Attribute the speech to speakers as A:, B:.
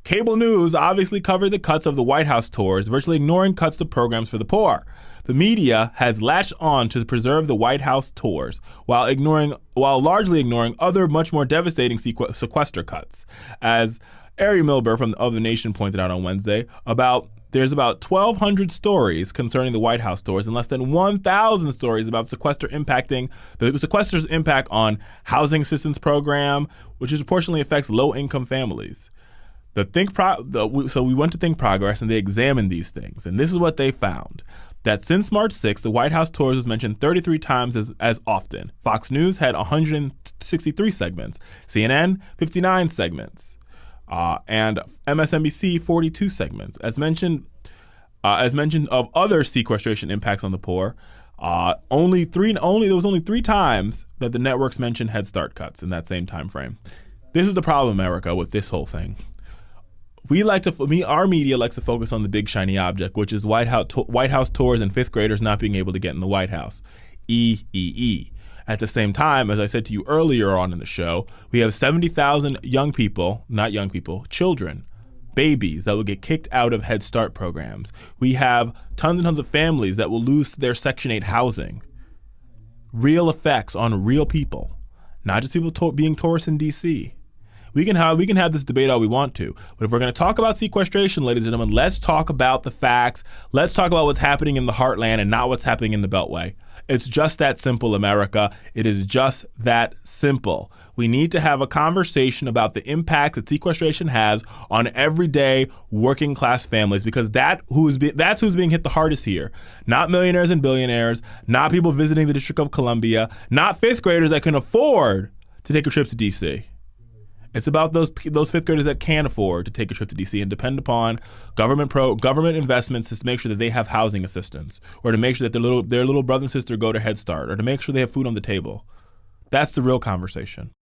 A: Cable news obviously covered the cuts of the White House tours, virtually ignoring cuts to programs for the poor. The media has latched on to preserve the White House tours while largely ignoring other much more devastating sequester cuts. As Ari Melber of The Nation pointed out on Wednesday, there's about 1,200 stories concerning the White House tours and less than 1,000 stories about the sequester's impact on housing assistance program, which disproportionately affects low-income families. So we went to Think Progress, and they examined these things, and this is what they found. That since March 6th, the White House tours was mentioned 33 times as often. Fox News had 163 segments, CNN 59 segments, and MSNBC 42 segments. As mentioned of other sequestration impacts on the poor, there was only 3 times that the networks mentioned Head Start cuts in that same time frame. This is the problem, America, with this whole thing. Our media likes to focus on the big shiny object, which is White House tours and fifth graders not being able to get in the White House. At the same time, as I said to you earlier on in the show, we have 70,000 children, babies that will get kicked out of Head Start programs. We have tons and tons of families that will lose their Section 8 housing. Real effects on real people, not just people being tourists in D.C. We can have this debate all we want to, but if we're going to talk about sequestration, ladies and gentlemen, let's talk about the facts. Let's talk about what's happening in the heartland and not what's happening in the Beltway. It's just that simple, America. It is just that simple. We need to have a conversation about the impact that sequestration has on everyday working class families, because that's who's being hit the hardest here. Not millionaires and billionaires, not people visiting the District of Columbia, not fifth graders that can afford to take a trip to D.C. It's about those fifth graders that can't afford to take a trip to D.C. and depend upon government investments to make sure that they have housing assistance, or to make sure that their little brother and sister go to Head Start, or to make sure they have food on the table. That's the real conversation.